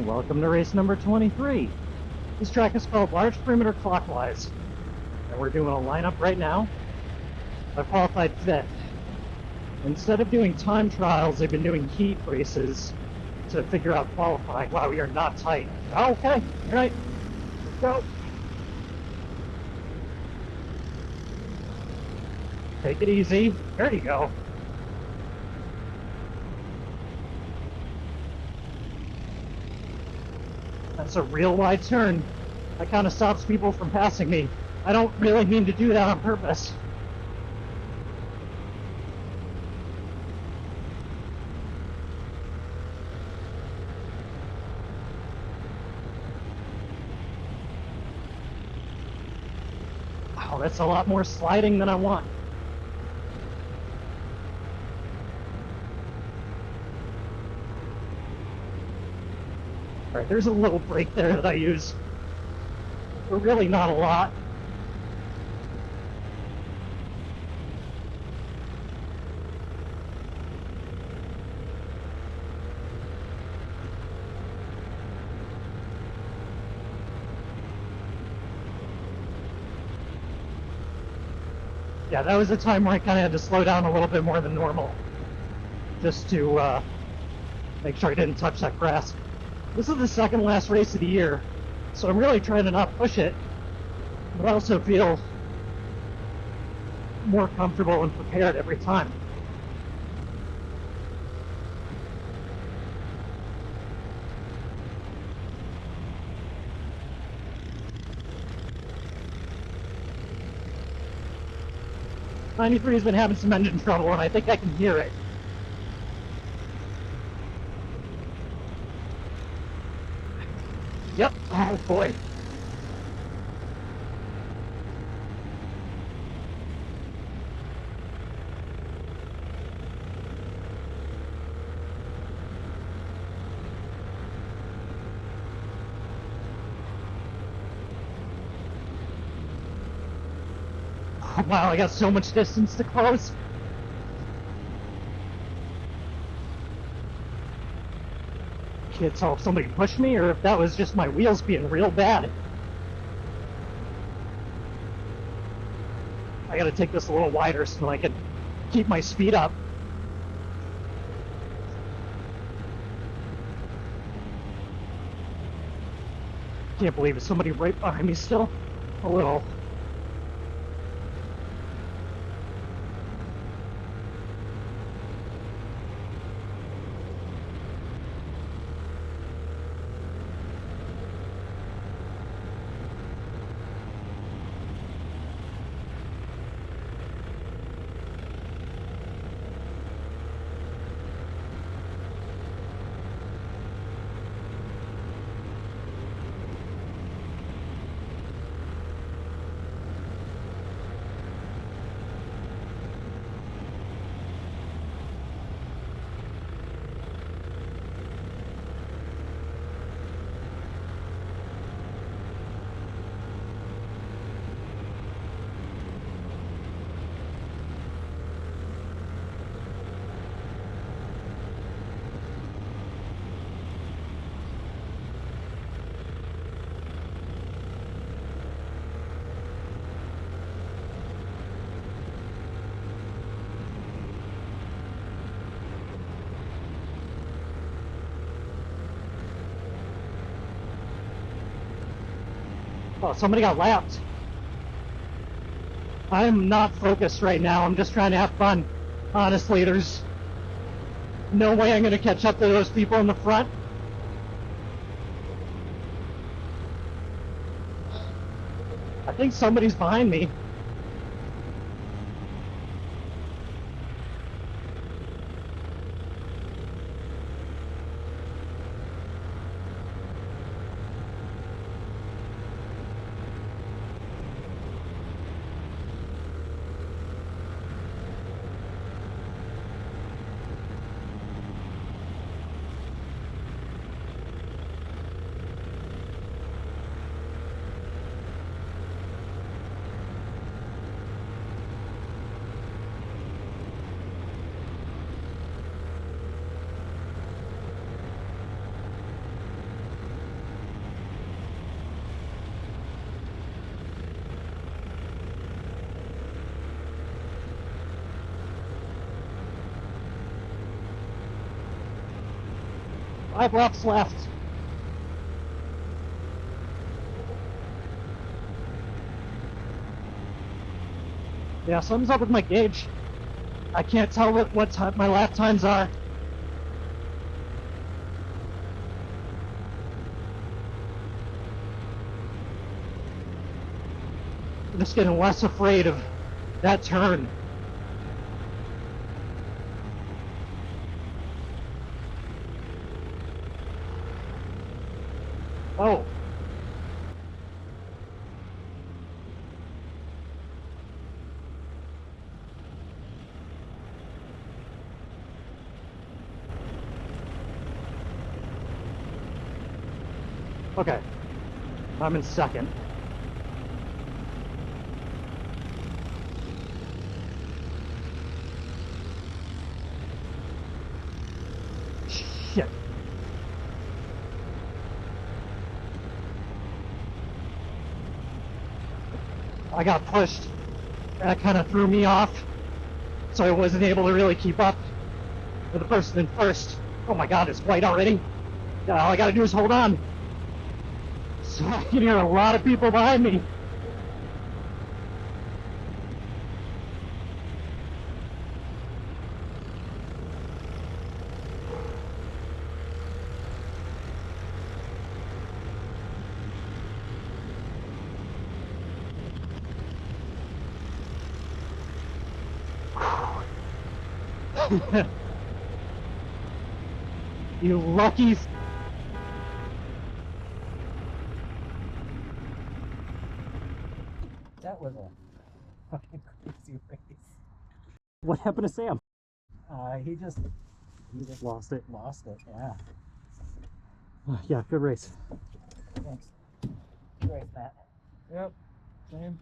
Welcome to race number 23. This track is called Large Perimeter Clockwise, and we're doing a lineup right now. I've qualified 5th. Instead of doing time trials, they've been doing heat races to figure out qualifying. Wow, we are not tight. Oh, okay, all right, let's go. Take it easy. There you go. That's a real wide turn. That kind of stops people from passing me. I don't really mean to do that on purpose. Wow, that's a lot more sliding than I want. Alright, there's a little brake there that I use, but really not a lot. Yeah, that was a time where I kind of had to slow down a little bit more than normal, just to make sure I didn't touch that grass. This is the second last race of the year, so I'm really trying to not push it, but I also feel more comfortable and prepared every time. '93 has been having some engine trouble, and I think I can hear it. Yep. Oh boy. Oh, wow, I got so much distance to close. Can't tell if somebody pushed me or if that was just my wheels being real bad. I gotta take this a little wider so I can keep my speed up. Can't believe it's somebody right behind me still. A little. Oh, somebody got lapped. I'm not focused right now. I'm just trying to have fun. Honestly, there's no way I'm going to catch up to those people in the front. I think somebody's behind me. 5 laps left. Yeah, something's up with my gauge. I can't tell what time my lap times are. I'm just getting less afraid of that turn. Oh. Okay. I'm in second. Shit. I got pushed. That kind of threw me off, so I wasn't able to really keep up with the person in first. Oh my god, it's white already. All I gotta do is hold on. So I can hear a lot of people behind me. You lucky. That was a fucking crazy race. What happened to Sam? He just Lost it. Yeah. Yeah, good race. Thanks. Good race, Matt. Yep, same.